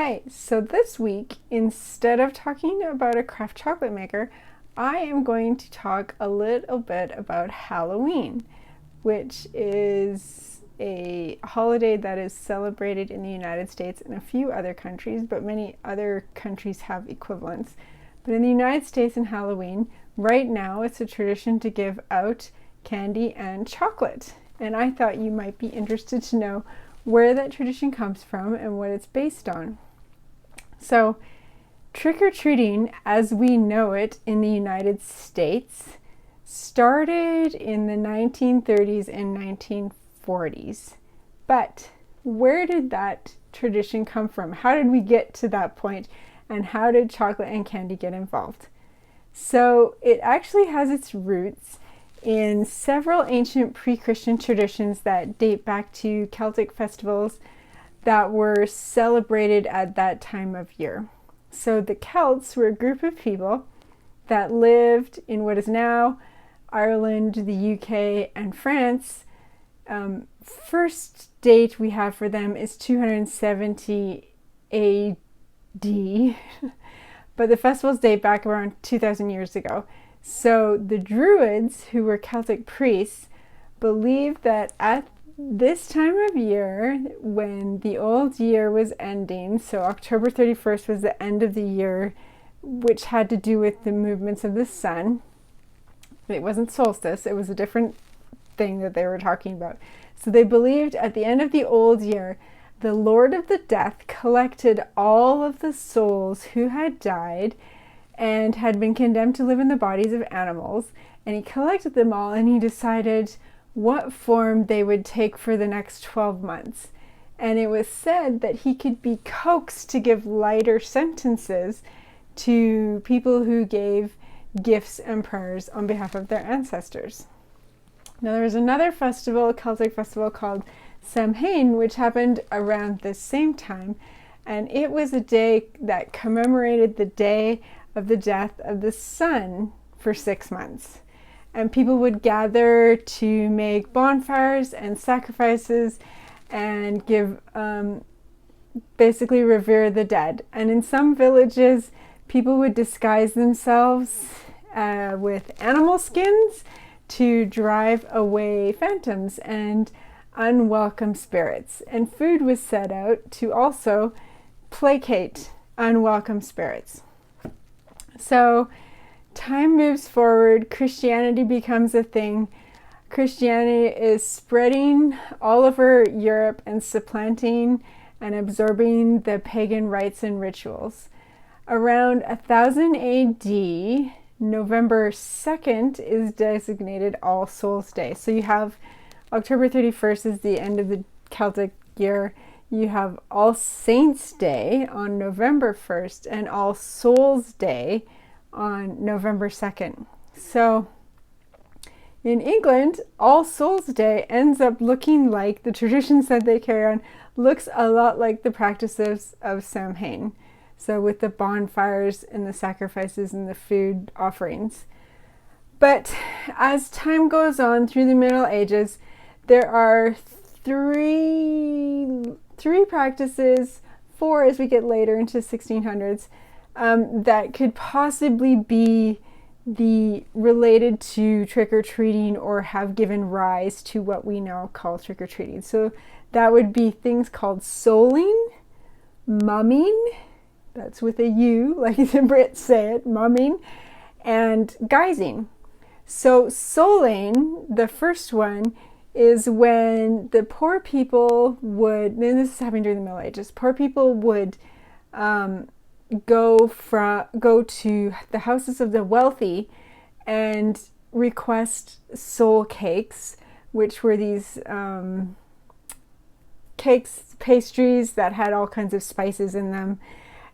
Hey, so this week, instead of talking about a craft chocolate maker, I am going to talk a little bit about Halloween, which is a holiday that is celebrated in the United States and a few other countries, but many other countries have equivalents. But in the United States in Halloween, right now it's a tradition to give out candy and chocolate. And I thought you might be interested to know where that tradition comes from and what it's based on. So, trick-or-treating as we know it in the United States started in the 1930s and 1940s. But where did that tradition come from? How did we get to that point? And how did chocolate and candy get involved? So, it actually has its roots in several ancient pre-Christian traditions that date back to Celtic festivals that were celebrated at that time of year. So the Celts were a group of people that lived in what is now Ireland, the UK, and France. First date we have for them is 270 AD, but the festivals date back around 2,000 years ago. So the Druids, who were Celtic priests, believed that at this time of year, when the old year was ending, so October 31st was the end of the year, which had to do with the movements of the sun. It wasn't solstice, it was a different thing that they were talking about. So they believed at the end of the old year, the Lord of the Death collected all of the souls who had died and had been condemned to live in the bodies of animals, and he collected them all and he decided what form they would take for the next 12 months. And it was said that he could be coaxed to give lighter sentences to people who gave gifts and prayers on behalf of their ancestors. Now there was another festival, a Celtic festival called Samhain, which happened around the same time, and it was a day that commemorated the day of the death of the sun for 6 months. And people would gather to make bonfires and sacrifices and give, basically revere the dead. And in some villages, people would disguise themselves with animal skins to drive away phantoms and unwelcome spirits. And food was set out to also placate unwelcome spirits. So, time moves forward, Christianity becomes a thing. Christianity is spreading all over Europe and supplanting and absorbing the pagan rites and rituals. Around 1000 AD, November 2nd is designated All Souls Day. So you have October 31st is the end of the Celtic year. You have All Saints Day on November 1st and All Souls Day on November 2nd. So in England, All Souls Day ends up looking like the traditions that they carry on, looks a lot like the practices of Samhain. So with the bonfires and the sacrifices and the food offerings. But as time goes on through the Middle Ages, there are three practices, four as we get later into 1600s, that could possibly be related to trick-or-treating or have given rise to what we now call trick-or-treating. So that would be things called souling, mumming, that's with a U, like the Brits say it, mumming, and guising. So souling, the first one, is when the poor people would, and this is happening during the Middle Ages, poor people would go to the houses of the wealthy and request soul cakes, which were these cakes, pastries that had all kinds of spices in them.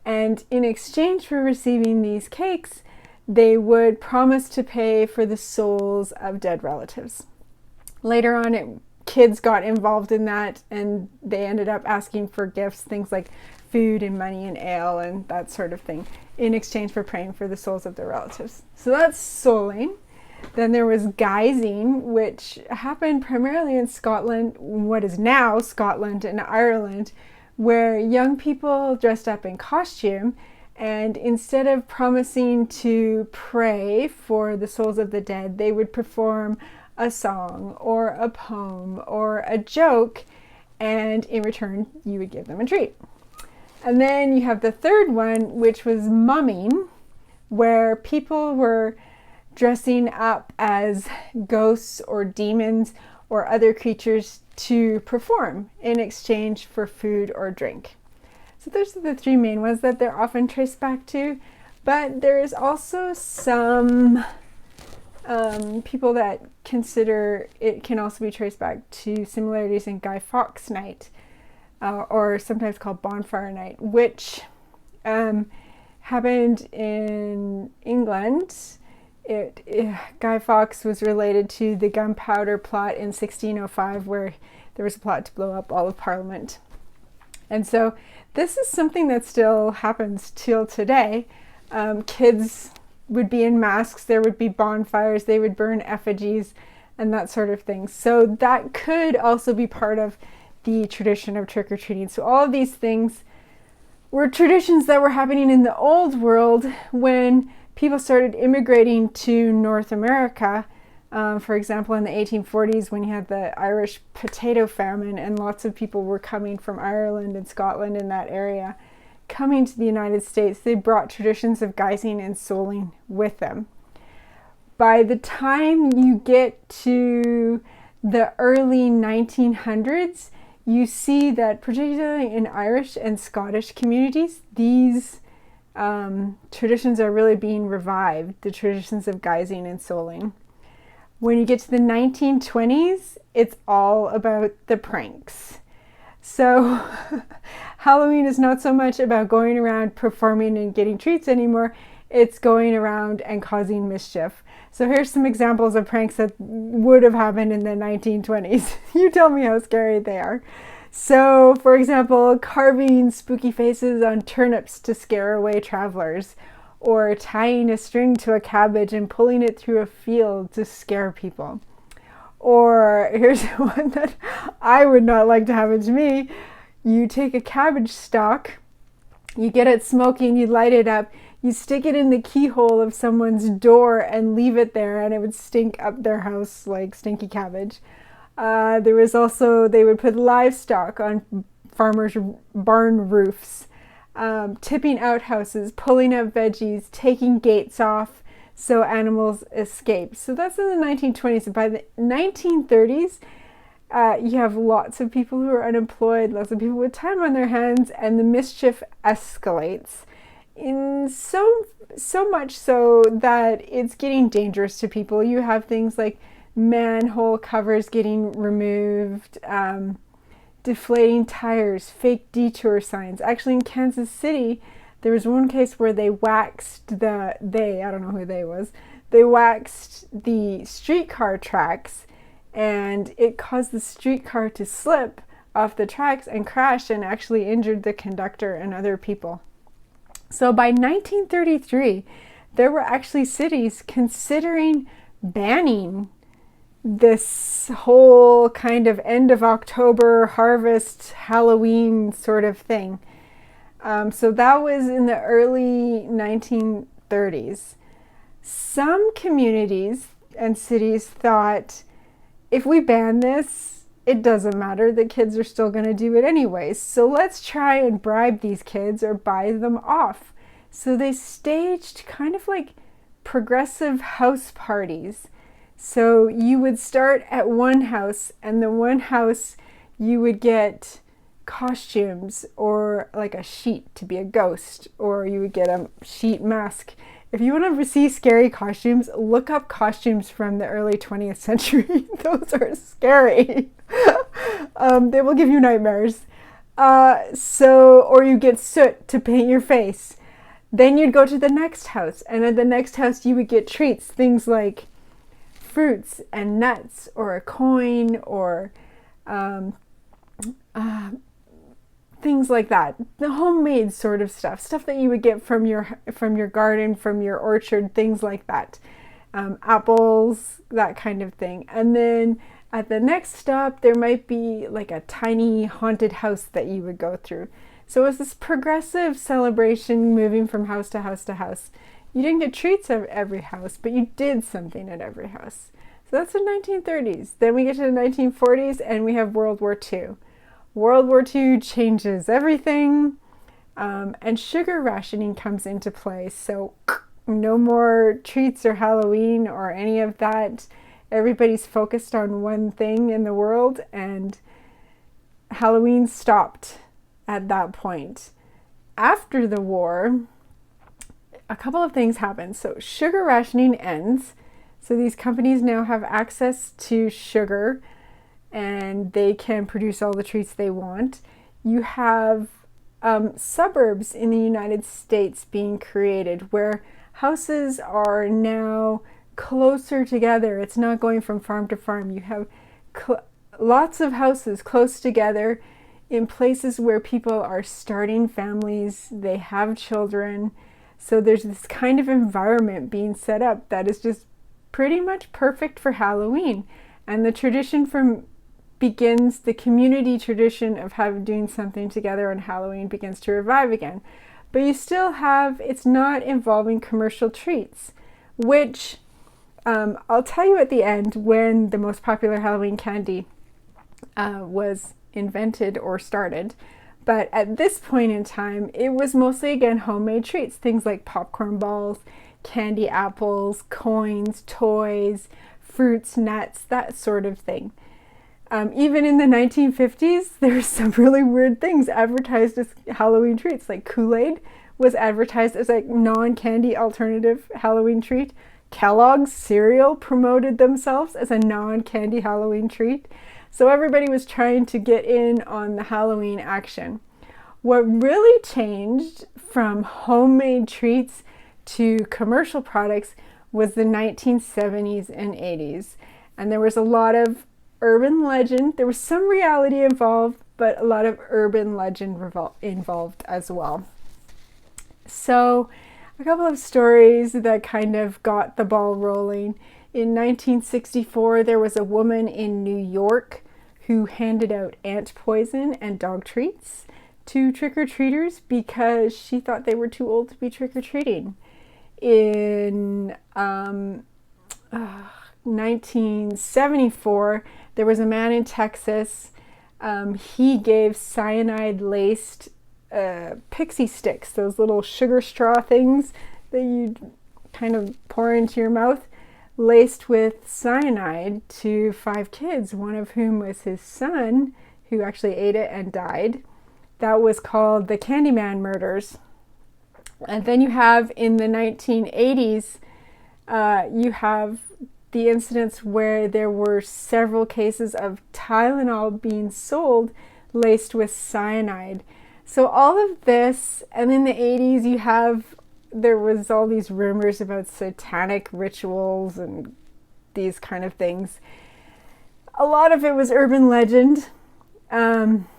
And in exchange for receiving these cakes, they would promise to pay for the souls of dead relatives. Later on, kids got involved in that, and they ended up asking for gifts, things like food and money and ale and that sort of thing, in exchange for praying for the souls of their relatives. So that's souling. Then there was guising, which happened primarily in Scotland, what is now Scotland and Ireland, where young people dressed up in costume, and instead of promising to pray for the souls of the dead, they would perform a song or a poem or a joke, and in return you would give them a treat. And then you have the third one, which was mumming, where people were dressing up as ghosts or demons or other creatures to perform in exchange for food or drink. So those are the three main ones that they're often traced back to, but there is also some people that consider it can also be traced back to similarities in Guy Fawkes Night, or sometimes called Bonfire Night, which happened in England. Guy Fawkes was related to the Gunpowder Plot in 1605, where there was a plot to blow up all of Parliament. And so this is something that still happens till today. Kids would be in masks, there would be bonfires, they would burn effigies and that sort of thing. So that could also be part of the tradition of trick-or-treating. So all of these things were traditions that were happening in the old world when people started immigrating to North America. For example, in the 1840s, when you had the Irish potato famine and lots of people were coming from Ireland and Scotland in that area, coming to the United States, they brought traditions of guising and souling with them. By the time you get to the early 1900s, you see that particularly in Irish and Scottish communities, these traditions are really being revived, the traditions of guising and souling. When you get to the 1920s, it's all about the pranks. So Halloween is not so much about going around performing and getting treats anymore, it's going around and causing mischief. So here's some examples of pranks that would have happened in the 1920s. You tell me how scary they are. So, for example, carving spooky faces on turnips to scare away travelers, or tying a string to a cabbage and pulling it through a field to scare people. Or here's one that I would not like to happen to me. You take a cabbage stalk, you get it smoking, you light it up, you stick it in the keyhole of someone's door and leave it there, and it would stink up their house like stinky cabbage. There was also, they would put livestock on farmers' barn roofs, tipping outhouses, pulling up veggies, taking gates off so animals escape. So that's in the 1920s. By the 1930s, you have lots of people who are unemployed, lots of people with time on their hands, and the mischief escalates. In so much so that it's getting dangerous to people. You have things like manhole covers getting removed, deflating tires, fake detour signs. Actually, in Kansas City, there was one case where they waxed I don't know who they was, they waxed the streetcar tracks, and it caused the streetcar to slip off the tracks and crash and actually injured the conductor and other people. So by 1933, there were actually cities considering banning this whole kind of end of October harvest Halloween sort of thing. So that was in the early 1930s. Some communities and cities thought, if we ban this, it doesn't matter, the kids are still going to do it anyways. So let's try and bribe these kids or buy them off. So they staged kind of like progressive house parties. So you would start at one house, and the one house you would get costumes or like a sheet to be a ghost, or you would get a sheet mask. If you want to see scary costumes, look up costumes from the early 20th century. Those are scary. They will give you nightmares. Or you get soot to paint your face. Then you'd go to the next house, and at the next house you would get treats, things like fruits and nuts, or a coin, or things like that. The homemade sort of stuff that you would get from your garden, from your orchard, things like that. Apples, that kind of thing. And then At the next stop, there might be like a tiny haunted house that you would go through. So it was this progressive celebration moving from house to house to house. You didn't get treats at every house, but you did something at every house. So that's the 1930s. Then we get to the 1940s and we have World War II. World War II changes everything, and sugar rationing comes into play. So no more treats or Halloween or any of that. Everybody's focused on one thing in the world, and Halloween stopped at that point. After the war, a couple of things happen. So sugar rationing ends. So these companies now have access to sugar and they can produce all the treats they want. You have suburbs in the United States being created where houses are now closer together. It's not going from farm to farm. You have lots of houses close together in places where people are starting families, they have children. So there's this kind of environment being set up that is just pretty much perfect for Halloween. And the tradition the community tradition of doing something together on Halloween begins to revive again. But you still have, it's not involving commercial treats, which I'll tell you at the end when the most popular Halloween candy was invented or started. But at this point in time, it was mostly, again, homemade treats. Things like popcorn balls, candy apples, coins, toys, fruits, nuts, that sort of thing. Even in the 1950s, there's some really weird things advertised as Halloween treats. Like Kool-Aid was advertised as a non-candy alternative Halloween treat. Kellogg's cereal promoted themselves as a non-candy Halloween treat. So everybody was trying to get in on the Halloween action. What really changed from homemade treats to commercial products was the 1970s and 80s. And there was a lot of urban legend. There was some reality involved, but a lot of urban legend involved as well. So a couple of stories that kind of got the ball rolling. In 1964, there was a woman in New York who handed out ant poison and dog treats to trick-or-treaters because she thought they were too old to be trick-or-treating. In 1974, there was a man in Texas. He gave cyanide-laced pixie sticks, those little sugar straw things that you kind of pour into your mouth, laced with cyanide to 5 kids, one of whom was his son, who actually ate it and died. That was called the Candyman murders. And then you have in the 1980s, you have the incidents where there were several cases of Tylenol being sold laced with cyanide. So all of this, and in the 80s there was all these rumors about satanic rituals and these kind of things. A lot of it was urban legend. Some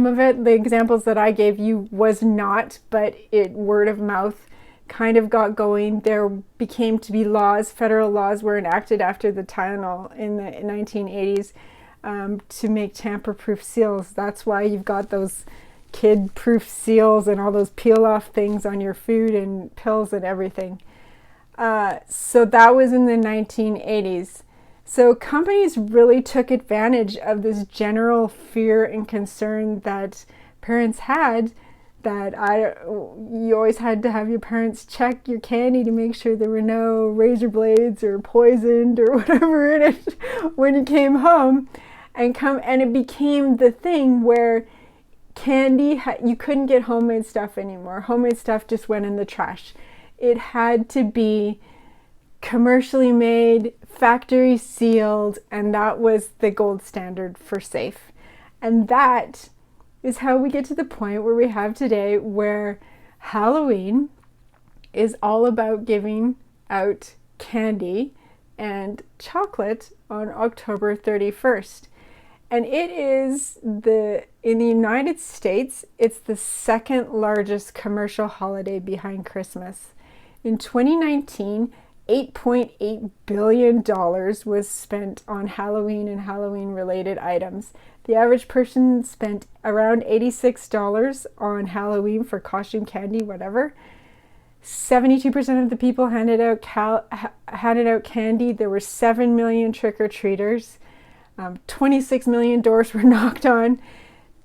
of it, the examples that I gave you, was not, but word of mouth kind of got going. There became to be laws, federal laws were enacted after the Tylenol in the 1980s to make tamper-proof seals. That's why you've got those kid-proof seals and all those peel-off things on your food and pills and everything. So that was in the 1980s. So companies really took advantage of this general fear and concern that parents had, that you always had to have your parents check your candy to make sure there were no razor blades or poisoned or whatever in it when you came home, and it became the thing where candy, you couldn't get homemade stuff anymore. Homemade stuff just went in the trash. It had to be commercially made, factory sealed, and that was the gold standard for safe. And that is how we get to the point where we have today, where Halloween is all about giving out candy and chocolate on October 31st. And it is in the United States, it's the second largest commercial holiday behind Christmas. In 2019, $8.8 billion was spent on Halloween and Halloween related items. The average person spent around $86 on Halloween for costume, candy, whatever. 72% of the people handed out candy. There were 7 million trick-or-treaters. 26 million doors were knocked on.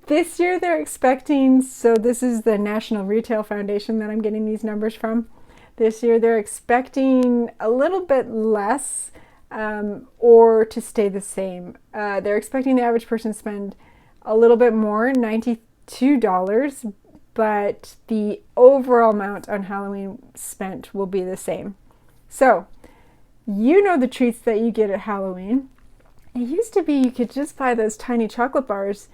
This year they're expecting, so this is the National Retail Foundation that I'm getting these numbers from. This year they're expecting a little bit less or to stay the same. They're expecting the average person to spend a little bit more, $92, but the overall amount on Halloween spent will be the same. So, you know the treats that you get at Halloween. It used to be you could just buy those tiny chocolate bars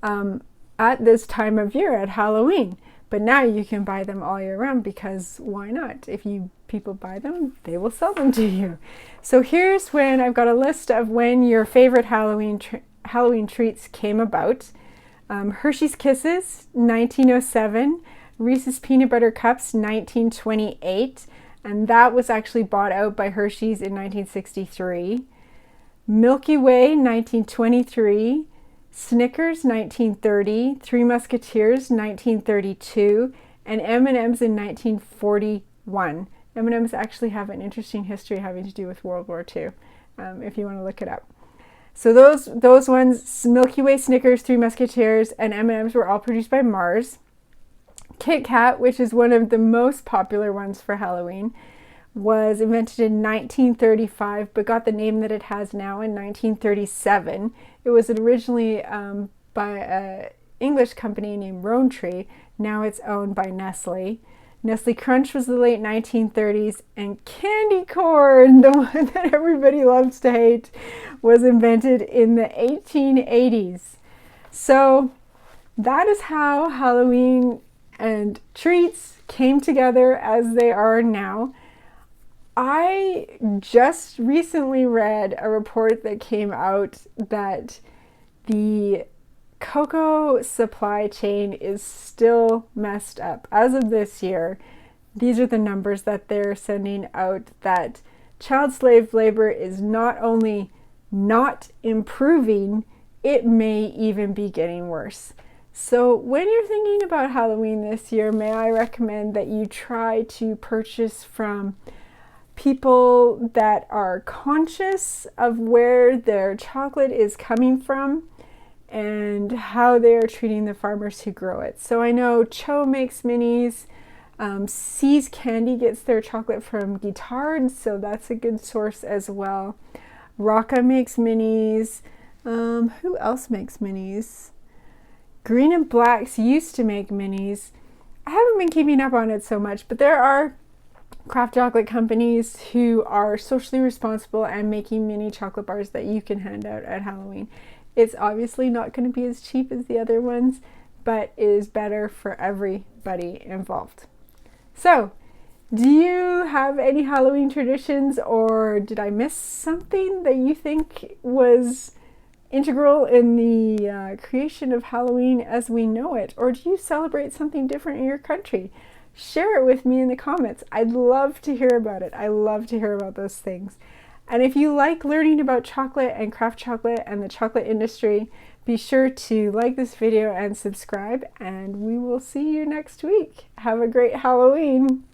at this time of year at Halloween. But now you can buy them all year round because why not? If people buy them, they will sell them to you. So here's when I've got a list of when your favorite Halloween treats came about. Hershey's Kisses, 1907. Reese's Peanut Butter Cups, 1928. And that was actually bought out by Hershey's in 1963. Milky Way, 1923. Snickers, 1930. Three Musketeers, 1932. And M&M's in 1941. M&M's actually have an interesting history having to do with World War II, if you want to look it up. So those ones, Milky Way, Snickers, Three Musketeers, and M&M's were all produced by Mars. Kit Kat, which is one of the most popular ones for Halloween, was invented in 1935, but got the name that it has now in 1937. It was originally by an English company named Rowntree. Now it's owned by Nestle. Nestle Crunch was the late 1930s, and candy corn, the one that everybody loves to hate, was invented in the 1880s. So that is how Halloween and treats came together as they are now. I just recently read a report that came out that the cocoa supply chain is still messed up. As of this year, these are the numbers that they're sending out, that child slave labor is not only not improving, it may even be getting worse. So when you're thinking about Halloween this year, may I recommend that you try to purchase from people that are conscious of where their chocolate is coming from and how they are treating the farmers who grow it. So I know Cho makes minis. C's Candy gets their chocolate from Guitard, so that's a good source as well. Rocca makes minis. Who else makes minis? Green and Blacks used to make minis. I haven't been keeping up on it so much, but there are craft chocolate companies who are socially responsible and making mini chocolate bars that you can hand out at Halloween. It's obviously not going to be as cheap as the other ones, but it is better for everybody involved. So, do you have any Halloween traditions, or did I miss something that you think was integral in the creation of Halloween as we know it? Or do you celebrate something different in your country? Share it with me in the comments. I'd love to hear about it. I love to hear about those things. And if you like learning about chocolate and craft chocolate and the chocolate industry, be sure to like this video and subscribe, and we will see you next week. Have a great Halloween.